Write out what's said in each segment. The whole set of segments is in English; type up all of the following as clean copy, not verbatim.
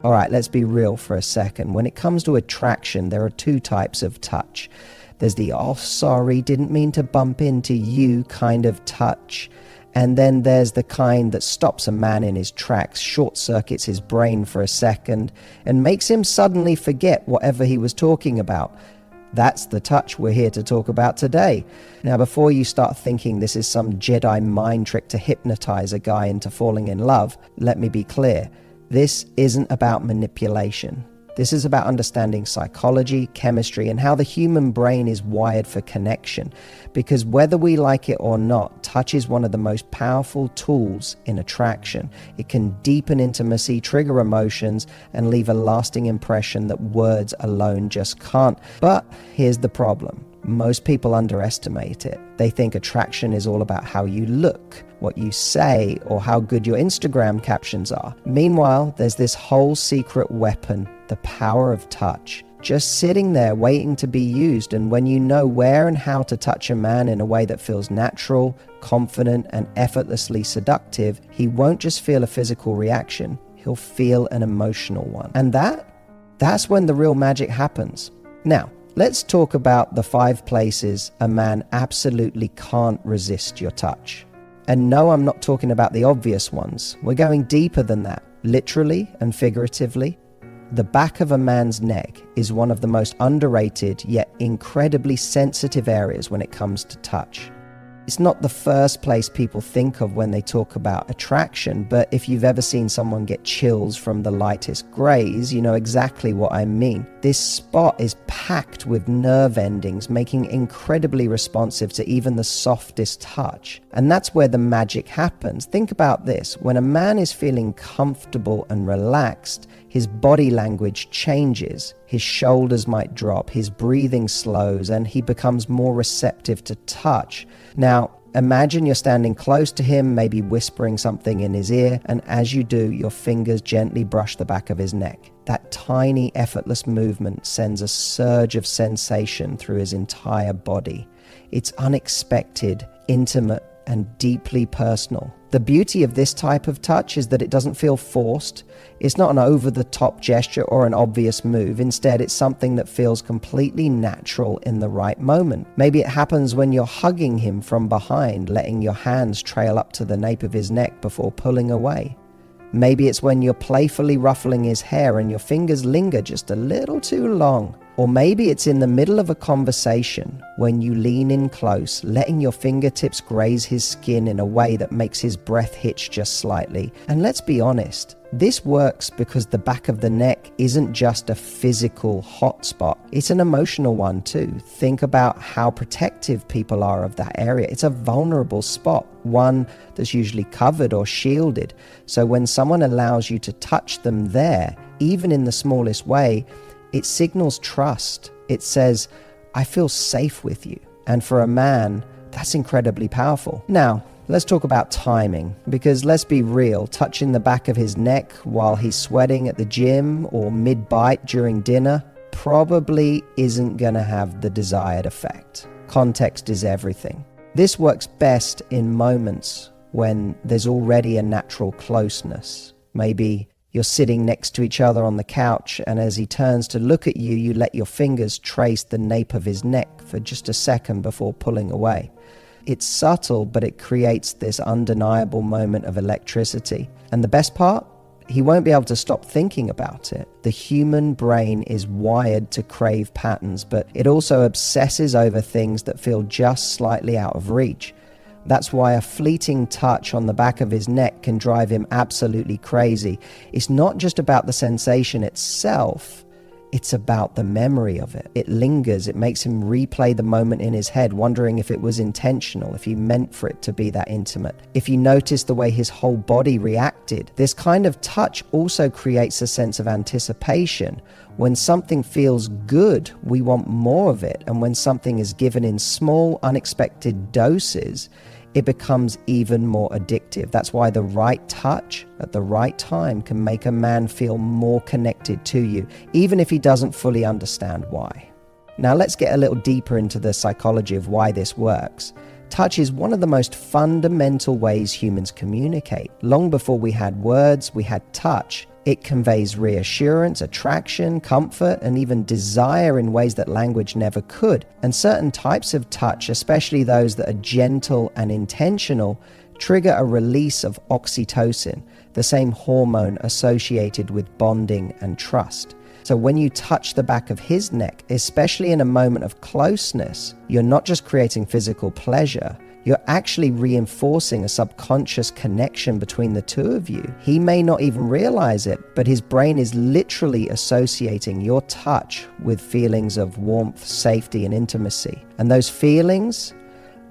All right, let's be real for a second. When it comes to attraction, there are two types of touch. There's the, oh, sorry, didn't mean to bump into you kind of touch. And then there's the kind that stops a man in his tracks, short-circuits his brain for a second, and makes him suddenly forget whatever he was talking about. That's the touch we're here to talk about today. Now, before you start thinking this is some Jedi mind trick to hypnotize a guy into falling in love, let me be clear. This isn't about manipulation. This is about understanding psychology, chemistry, and how the human brain is wired for connection. Because whether we like it or not, touch is one of the most powerful tools in attraction. It can deepen intimacy, trigger emotions, and leave a lasting impression that words alone just can't. But here's the problem. Most people underestimate it. They think attraction is all about how you look, what you say, or how good your Instagram captions are. Meanwhile, there's this whole secret weapon, the power of touch, just sitting there waiting to be used. And when you know where and how to touch a man in a way that feels natural, confident, and effortlessly seductive, he won't just feel a physical reaction, he'll feel an emotional one. And that's when the real magic happens. Now, let's talk about the 5 places a man absolutely can't resist your touch. And no, I'm not talking about the obvious ones. We're going deeper than that, literally and figuratively. The back of a man's neck is one of the most underrated yet incredibly sensitive areas when it comes to touch. It's not the first place people think of when they talk about attraction, but if you've ever seen someone get chills from the lightest grays, you know exactly what I mean. This spot is packed with nerve endings, making it incredibly responsive to even the softest touch. And that's where the magic happens. Think about this. When a man is feeling comfortable and relaxed, his body language changes. His shoulders might drop, his breathing slows, and he becomes more receptive to touch. Now, imagine you're standing close to him, maybe whispering something in his ear, and as you do, your fingers gently brush the back of his neck. That tiny, effortless movement sends a surge of sensation through his entire body. It's unexpected, intimate, and deeply personal. The beauty of this type of touch is that it doesn't feel forced. It's not an over-the-top gesture or an obvious move. Instead, it's something that feels completely natural in the right moment. Maybe it happens when you're hugging him from behind, letting your hands trail up to the nape of his neck before pulling away. Maybe it's when you're playfully ruffling his hair and your fingers linger just a little too long. Or maybe it's in the middle of a conversation when you lean in close, letting your fingertips graze his skin in a way that makes his breath hitch just slightly. And let's be honest, this works because the back of the neck isn't just a physical hot spot. It's an emotional one too. Think about how protective people are of that area. It's a vulnerable spot, one that's usually covered or shielded. So when someone allows you to touch them there, even in the smallest way, it signals trust. It says, I feel safe with you. And for a man, that's incredibly powerful. Now, let's talk about timing, because let's be real, touching the back of his neck while he's sweating at the gym or mid-bite during dinner probably isn't going to have the desired effect. Context is everything. This works best in moments when there's already a natural closeness. Maybe you're sitting next to each other on the couch, and as he turns to look at you, you let your fingers trace the nape of his neck for just a second before pulling away. It's subtle, but it creates this undeniable moment of electricity. And the best part? He won't be able to stop thinking about it. The human brain is wired to crave patterns, but it also obsesses over things that feel just slightly out of reach. That's why a fleeting touch on the back of his neck can drive him absolutely crazy. It's not just about the sensation itself, it's about the memory of it. It lingers, it makes him replay the moment in his head, wondering if it was intentional, if he meant for it to be that intimate. If you notice the way his whole body reacted, this kind of touch also creates a sense of anticipation. When something feels good, we want more of it. And when something is given in small, unexpected doses, it becomes even more addictive. That's why the right touch at the right time can make a man feel more connected to you, even if he doesn't fully understand why. Now let's get a little deeper into the psychology of why this works. Touch is one of the most fundamental ways humans communicate. Long before we had words, we had touch. It conveys reassurance, attraction, comfort, and even desire in ways that language never could. And certain types of touch, especially those that are gentle and intentional, trigger a release of oxytocin, the same hormone associated with bonding and trust. So when you touch the back of his neck, especially in a moment of closeness, you're not just creating physical pleasure, you're actually reinforcing a subconscious connection between the two of you. He may not even realize it, but his brain is literally associating your touch with feelings of warmth, safety, and intimacy. And those feelings,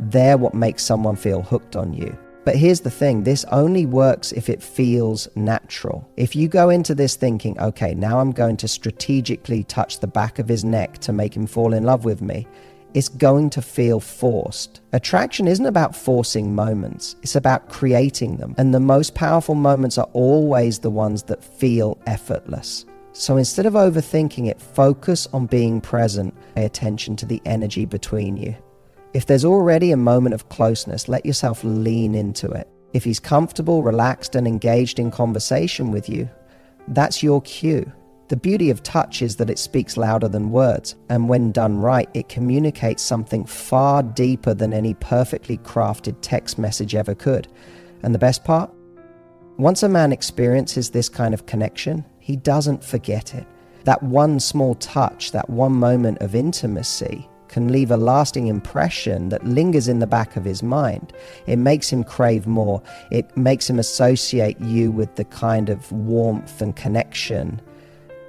they're what makes someone feel hooked on you. But here's the thing, this only works if it feels natural. If you go into this thinking, okay, now I'm going to strategically touch the back of his neck to make him fall in love with me, it's going to feel forced. Attraction isn't about forcing moments, it's about creating them. And the most powerful moments are always the ones that feel effortless. So instead of overthinking it, focus on being present. Pay attention to the energy between you. If there's already a moment of closeness, let yourself lean into it. If he's comfortable, relaxed, and engaged in conversation with you, that's your cue. The beauty of touch is that it speaks louder than words, and when done right, it communicates something far deeper than any perfectly crafted text message ever could. And the best part? Once a man experiences this kind of connection, he doesn't forget it. That one small touch, that one moment of intimacy, can leave a lasting impression that lingers in the back of his mind. It makes him crave more. It makes him associate you with the kind of warmth and connection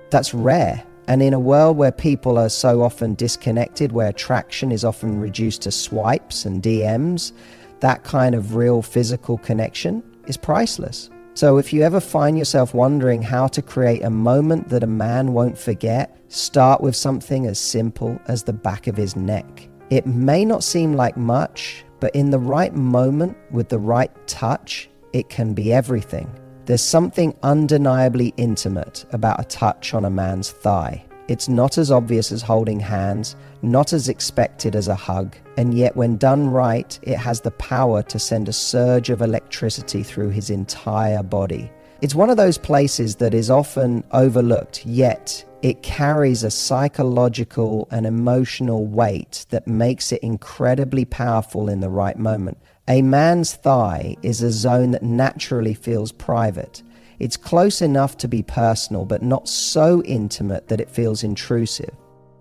that's rare. And in a world where people are so often disconnected, where attraction is often reduced to swipes and DMs, that kind of real physical connection is priceless. So if you ever find yourself wondering how to create a moment that a man won't forget, start with something as simple as the back of his neck. It may not seem like much, but in the right moment, with the right touch, it can be everything. There's something undeniably intimate about a touch on a man's thigh. It's not as obvious as holding hands, not as expected as a hug, and yet when done right, it has the power to send a surge of electricity through his entire body. It's one of those places that is often overlooked, yet it carries a psychological and emotional weight that makes it incredibly powerful in the right moment. A man's thigh is a zone that naturally feels private. It's close enough to be personal, but not so intimate that it feels intrusive.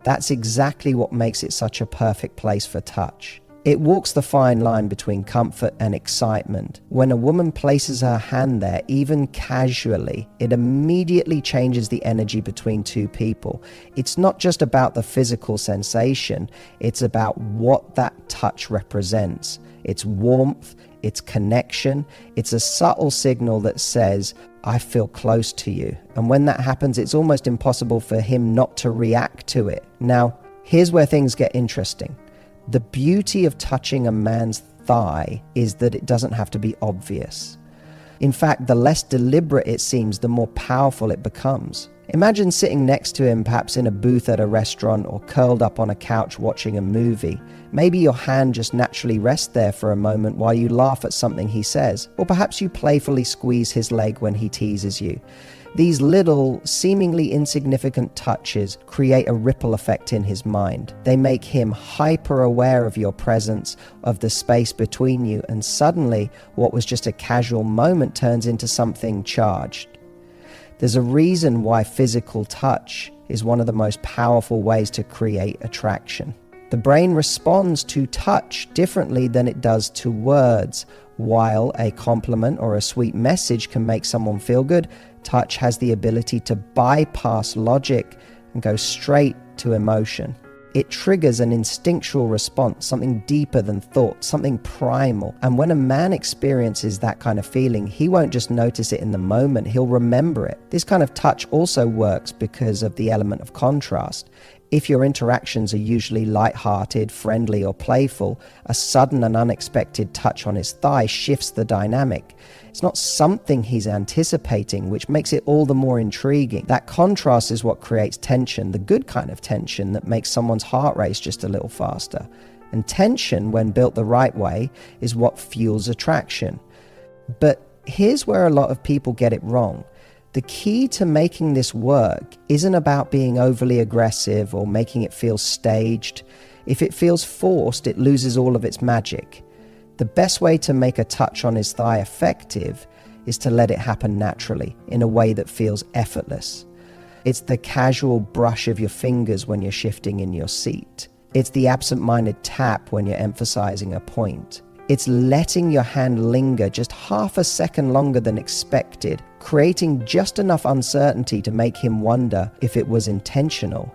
That's exactly what makes it such a perfect place for touch. It walks the fine line between comfort and excitement. When a woman places her hand there, even casually, it immediately changes the energy between two people. It's not just about the physical sensation, it's about what that touch represents. It's warmth, it's connection, it's a subtle signal that says, I feel close to you. And when that happens, it's almost impossible for him not to react to it. Now, here's where things get interesting. The beauty of touching a man's thigh is that it doesn't have to be obvious. In fact, the less deliberate it seems, the more powerful it becomes. Imagine sitting next to him, perhaps in a booth at a restaurant or curled up on a couch watching a movie. Maybe your hand just naturally rests there for a moment while you laugh at something he says, or perhaps you playfully squeeze his leg when he teases you. These little, seemingly insignificant touches create a ripple effect in his mind. They make him hyper aware of your presence, of the space between you, and suddenly what was just a casual moment turns into something charged. There's a reason why physical touch is one of the most powerful ways to create attraction. The brain responds to touch differently than it does to words. While a compliment or a sweet message can make someone feel good, touch has the ability to bypass logic and go straight to emotion. It triggers an instinctual response, something deeper than thought, something primal. And when a man experiences that kind of feeling, he won't just notice it in the moment, he'll remember it. This kind of touch also works because of the element of contrast. If your interactions are usually light-hearted, friendly, or playful, a sudden and unexpected touch on his thigh shifts the dynamic. It's not something he's anticipating, which makes it all the more intriguing. That contrast is what creates tension, the good kind of tension that makes someone's heart race just a little faster. And tension, when built the right way, is what fuels attraction. But here's where a lot of people get it wrong. The key to making this work isn't about being overly aggressive or making it feel staged. If it feels forced, it loses all of its magic. The best way to make a touch on his thigh effective is to let it happen naturally, in a way that feels effortless. It's the casual brush of your fingers when you're shifting in your seat. It's the absent-minded tap when you're emphasizing a point. It's letting your hand linger just half a second longer than expected, creating just enough uncertainty to make him wonder if it was intentional.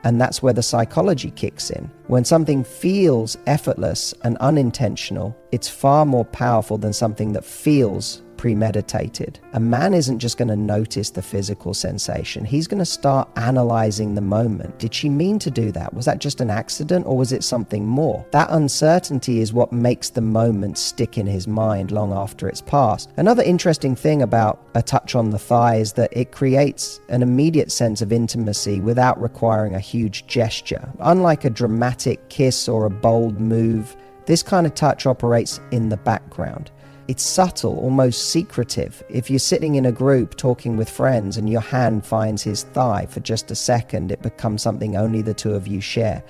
And that's where the psychology kicks in. When something feels effortless and unintentional, it's far more powerful than something that feels premeditated. A man isn't just going to notice the physical sensation. He's going to start analyzing the moment. Did she mean to do that? Was that just an accident, or was it something more? That uncertainty is what makes the moment stick in his mind long after it's passed. Another interesting thing about a touch on the thigh is that it creates an immediate sense of intimacy without requiring a huge gesture. Unlike a dramatic kiss or a bold move, this kind of touch operates in the background. It's subtle, almost secretive. If you're sitting in a group talking with friends and your hand finds his thigh for just a second, it becomes something only the two of you share.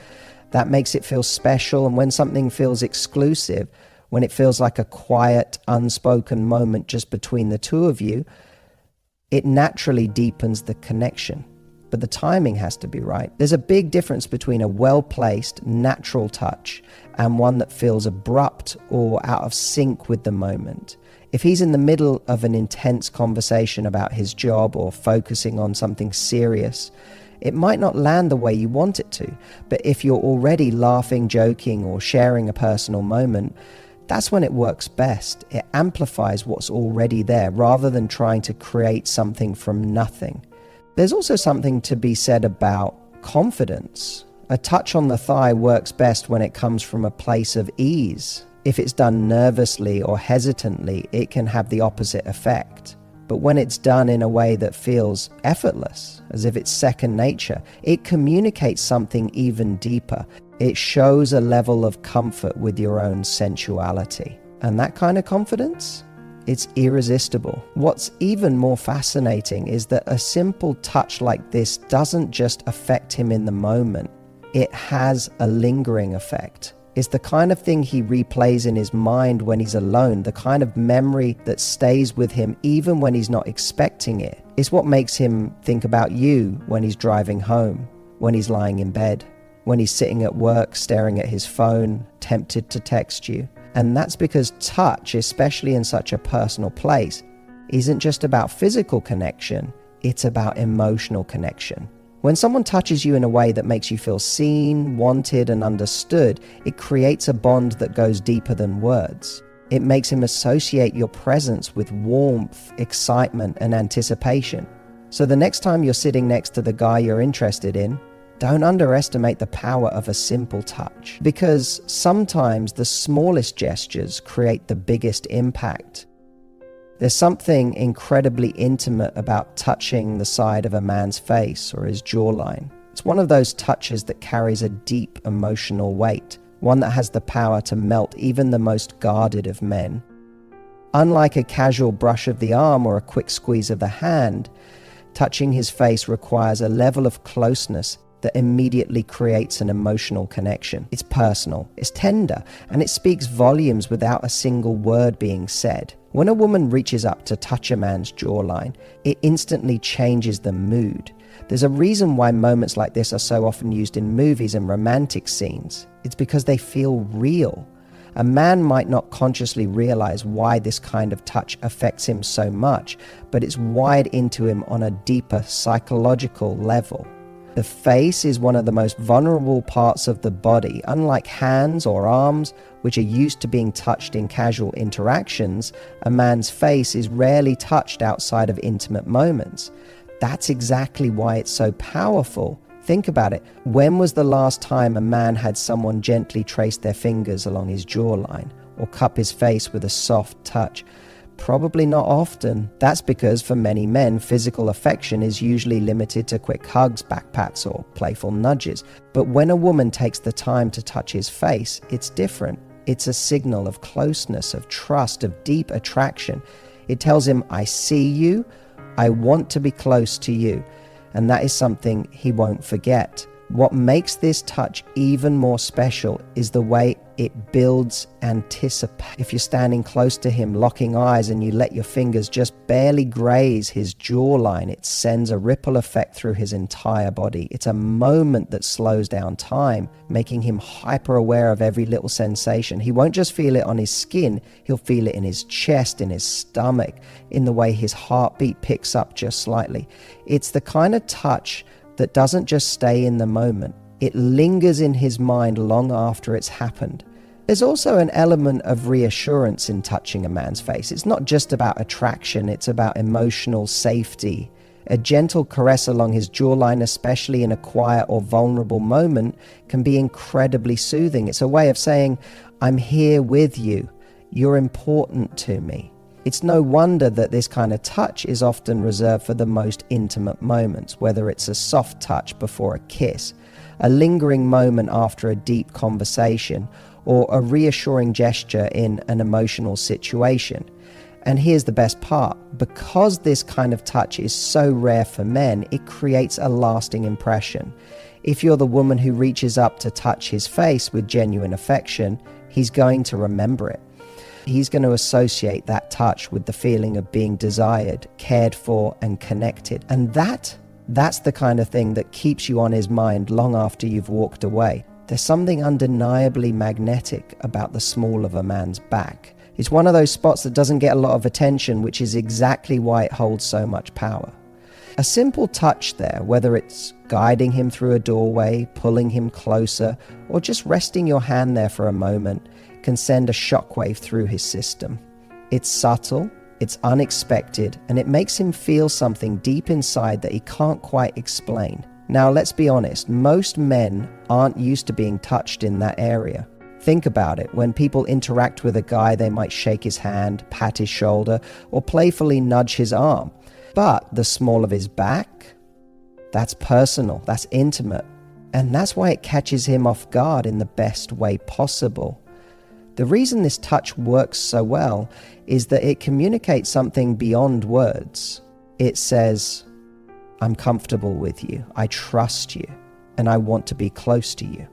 That makes it feel special, and when something feels exclusive, when it feels like a quiet, unspoken moment just between the two of you, it naturally deepens the connection. But the timing has to be right. There's a big difference between a well-placed, natural touch and one that feels abrupt or out of sync with the moment. If he's in the middle of an intense conversation about his job or focusing on something serious, it might not land the way you want it to. But if you're already laughing, joking, or sharing a personal moment, that's when it works best. It amplifies what's already there rather than trying to create something from nothing. There's also something to be said about confidence. A touch on the thigh works best when it comes from a place of ease. If it's done nervously or hesitantly, it can have the opposite effect. But when it's done in a way that feels effortless, as if it's second nature, it communicates something even deeper. It shows a level of comfort with your own sensuality. And that kind of confidence? It's irresistible. What's even more fascinating is that a simple touch like this doesn't just affect him in the moment. It has a lingering effect. It's the kind of thing he replays in his mind when he's alone, the kind of memory that stays with him even when he's not expecting it. It's what makes him think about you when he's driving home, when he's lying in bed, when he's sitting at work staring at his phone, tempted to text you. And that's because touch, especially in such a personal place, isn't just about physical connection, it's about emotional connection. When someone touches you in a way that makes you feel seen, wanted, and understood, it creates a bond that goes deeper than words. It makes him associate your presence with warmth, excitement, and anticipation. So the next time you're sitting next to the guy you're interested in, don't underestimate the power of a simple touch, because sometimes the smallest gestures create the biggest impact. There's something incredibly intimate about touching the side of a man's face or his jawline. It's one of those touches that carries a deep emotional weight, one that has the power to melt even the most guarded of men. Unlike a casual brush of the arm or a quick squeeze of the hand, touching his face requires a level of closeness that immediately creates an emotional connection. It's personal, it's tender, and it speaks volumes without a single word being said. When a woman reaches up to touch a man's jawline, it instantly changes the mood. There's a reason why moments like this are so often used in movies and romantic scenes. It's because they feel real. A man might not consciously realize why this kind of touch affects him so much, but it's wired into him on a deeper psychological level. The face is one of the most vulnerable parts of the body. Unlike hands or arms, which are used to being touched in casual interactions, a man's face is rarely touched outside of intimate moments. That's exactly why it's so powerful. Think about it. When was the last time a man had someone gently trace their fingers along his jawline or cup his face with a soft touch? Probably not often. That's because for many men, physical affection is usually limited to quick hugs, back pats, or playful nudges. But when a woman takes the time to touch his face, it's different. It's a signal of closeness, of trust, of deep attraction. It tells him, I see you, I want to be close to you. And that is something he won't forget. What makes this touch even more special is the way it builds anticipation. If you're standing close to him, locking eyes, and you let your fingers just barely graze his jawline, it sends a ripple effect through his entire body. It's a moment that slows down time, making him hyper aware of every little sensation. He won't just feel it on his skin, he'll feel it in his chest, in his stomach, in the way his heartbeat picks up just slightly. It's the kind of touch that doesn't just stay in the moment. It lingers in his mind long after it's happened. There's also an element of reassurance in touching a man's face. It's not just about attraction, it's about emotional safety. A gentle caress along his jawline, especially in a quiet or vulnerable moment, can be incredibly soothing. It's a way of saying, I'm here with you. You're important to me. It's no wonder that this kind of touch is often reserved for the most intimate moments, whether it's a soft touch before a kiss, a lingering moment after a deep conversation, or a reassuring gesture in an emotional situation. And here's the best part. Because this kind of touch is so rare for men, it creates a lasting impression. If you're the woman who reaches up to touch his face with genuine affection, he's going to remember it. He's going to associate that touch with the feeling of being desired, cared for, and connected. And that's the kind of thing that keeps you on his mind long after you've walked away. There's something undeniably magnetic about the small of a man's back. It's one of those spots that doesn't get a lot of attention, which is exactly why it holds so much power. A simple touch there, whether it's guiding him through a doorway, pulling him closer, or just resting your hand there for a moment, can send a shockwave through his system. It's subtle, it's unexpected, and it makes him feel something deep inside that he can't quite explain. Now, let's be honest, most men aren't used to being touched in that area. Think about it. When people interact with a guy, they might shake his hand, pat his shoulder, or playfully nudge his arm. But the small of his back, that's personal, that's intimate. And that's why it catches him off guard in the best way possible. The reason this touch works so well is that it communicates something beyond words. It says, I'm comfortable with you, I trust you, and I want to be close to you.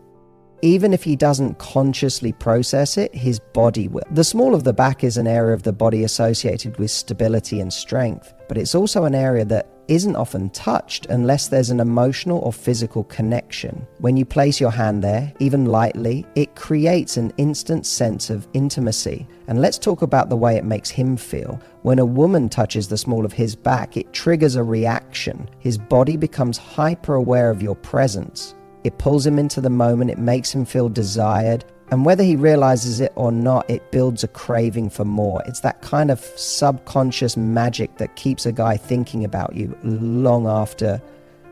Even if he doesn't consciously process it, his body will. The small of the back is an area of the body associated with stability and strength, but it's also an area that isn't often touched unless there's an emotional or physical connection. When you place your hand there, even lightly, it creates an instant sense of intimacy. And let's talk about the way it makes him feel. When a woman touches the small of his back, it triggers a reaction. His body becomes hyper aware of your presence. It pulls him into the moment, it makes him feel desired, and whether he realizes it or not, it builds a craving for more. It's that kind of subconscious magic that keeps a guy thinking about you long after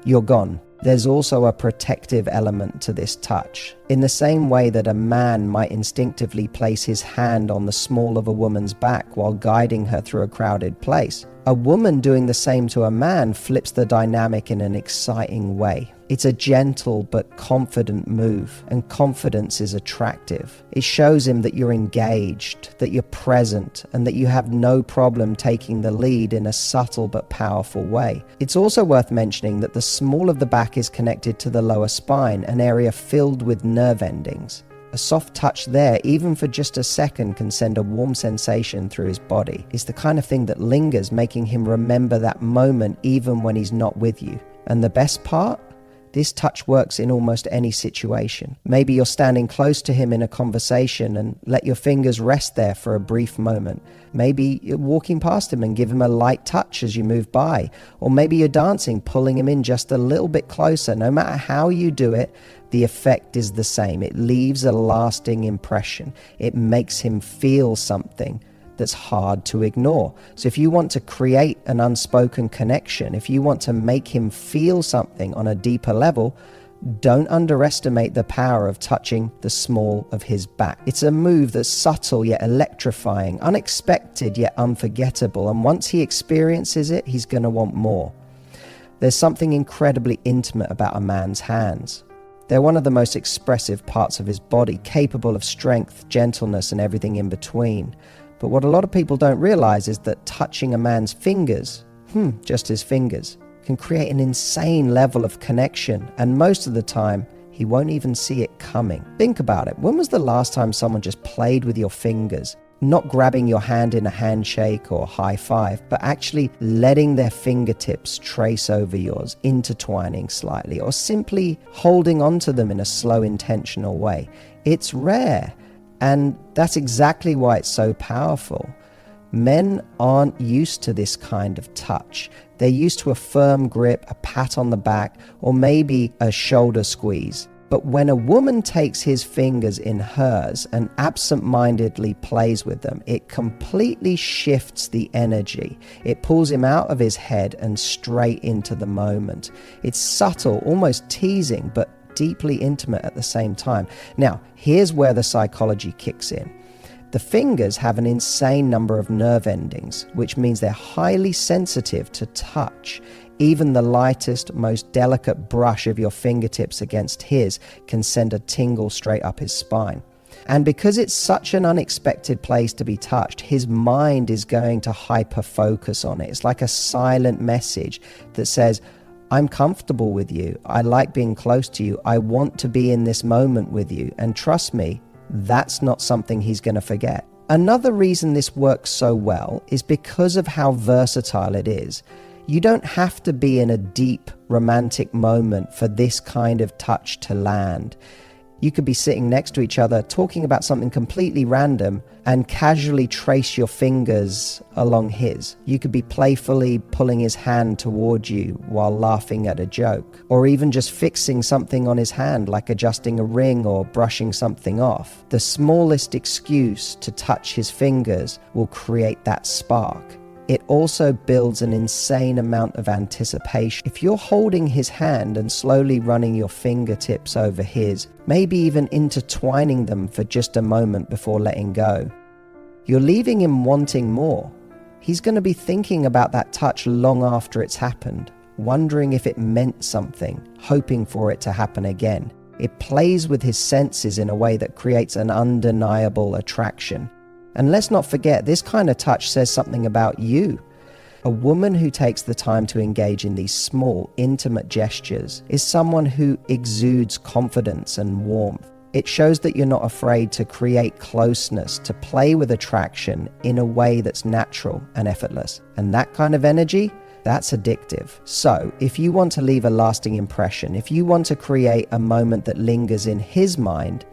you're gone. There's also a protective element to this touch. In the same way that a man might instinctively place his hand on the small of a woman's back while guiding her through a crowded place, a woman doing the same to a man flips the dynamic in an exciting way. It's a gentle but confident move, and confidence is attractive. It shows him that you're engaged, that you're present, and that you have no problem taking the lead in a subtle but powerful way. It's also worth mentioning that the small of the back is connected to the lower spine, an area filled with nerve endings. A soft touch there, even for just a second, can send a warm sensation through his body. It's the kind of thing that lingers, making him remember that moment even when he's not with you. And the best part? This touch works in almost any situation. Maybe you're standing close to him in a conversation and let your fingers rest there for a brief moment. Maybe you're walking past him and give him a light touch as you move by. Or maybe you're dancing, pulling him in just a little bit closer. No matter how you do it, the effect is the same. It leaves a lasting impression. It makes him feel something that's hard to ignore. So if you want to create an unspoken connection, if you want to make him feel something on a deeper level, don't underestimate the power of touching the small of his back. It's a move that's subtle yet electrifying, unexpected yet unforgettable, and once he experiences it, he's going to want more. There's something incredibly intimate about a man's hands. They're one of the most expressive parts of his body, capable of strength, gentleness, and everything in between. But what a lot of people don't realize is that touching a man's fingers, just his fingers, can create an insane level of connection, and most of the time, he won't even see it coming. Think about it. When was the last time someone just played with your fingers? Not grabbing your hand in a handshake or high five, but actually letting their fingertips trace over yours, intertwining slightly, or simply holding onto them in a slow, intentional way. It's rare, and that's exactly why it's so powerful. Men aren't used to this kind of touch. They're used to a firm grip, a pat on the back, or maybe a shoulder squeeze. But when a woman takes his fingers in hers and absent-mindedly plays with them, it completely shifts the energy. It pulls him out of his head and straight into the moment. It's subtle, almost teasing, but deeply intimate at the same time. Now, here's where the psychology kicks in. The fingers have an insane number of nerve endings, which means they're highly sensitive to touch. Even the lightest, most delicate brush of your fingertips against his can send a tingle straight up his spine. And because it's such an unexpected place to be touched, his mind is going to hyper-focus on it. It's like a silent message that says, I'm comfortable with you. I like being close to you. I want to be in this moment with you. And trust me, that's not something he's going to forget. Another reason this works so well is because of how versatile it is. You don't have to be in a deep romantic moment for this kind of touch to land. You could be sitting next to each other talking about something completely random and casually trace your fingers along his. You could be playfully pulling his hand toward you while laughing at a joke, or even just fixing something on his hand like adjusting a ring or brushing something off. The smallest excuse to touch his fingers will create that spark. It also builds an insane amount of anticipation. If you're holding his hand and slowly running your fingertips over his, maybe even intertwining them for just a moment before letting go, you're leaving him wanting more. He's going to be thinking about that touch long after it's happened, wondering if it meant something, hoping for it to happen again. It plays with his senses in a way that creates an undeniable attraction. And let's not forget, this kind of touch says something about you. A woman who takes the time to engage in these small, intimate gestures is someone who exudes confidence and warmth. It shows that you're not afraid to create closeness, to play with attraction in a way that's natural and effortless. And that kind of energy, that's addictive. So, if you want to leave a lasting impression, if you want to create a moment that lingers in his mind,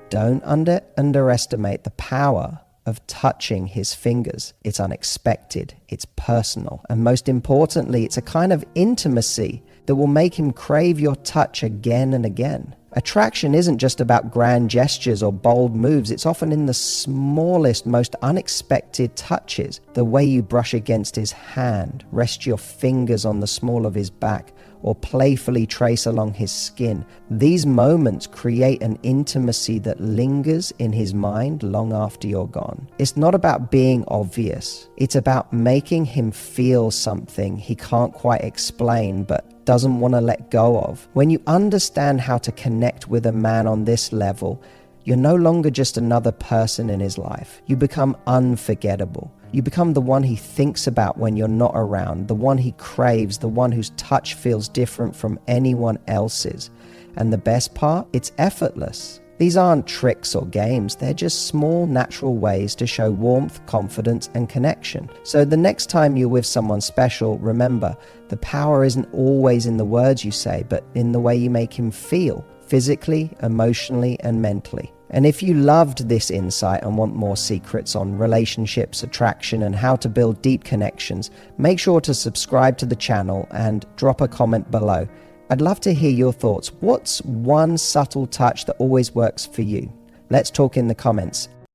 don't underestimate the power of touching his fingers. It's unexpected, it's personal, and most importantly, it's a kind of intimacy that will make him crave your touch again and again. Attraction isn't just about grand gestures or bold moves. It's often in the smallest, most unexpected touches. The way you brush against his hand, rest your fingers on the small of his back, or playfully trace along his skin. These moments create an intimacy that lingers in his mind long after you're gone. It's not about being obvious. It's about making him feel something he can't quite explain but doesn't want to let go of. When you understand how to connect with a man on this level, you're no longer just another person in his life. You become unforgettable. You become the one he thinks about when you're not around, the one he craves, the one whose touch feels different from anyone else's. And the best part? It's effortless. These aren't tricks or games. They're just small, natural ways to show warmth, confidence, and connection. So the next time you're with someone special, remember, the power isn't always in the words you say, but in the way you make him feel, physically, emotionally, and mentally. And if you loved this insight and want more secrets on relationships, attraction, and how to build deep connections, make sure to subscribe to the channel and drop a comment below. I'd love to hear your thoughts. What's one subtle touch that always works for you? Let's talk in the comments.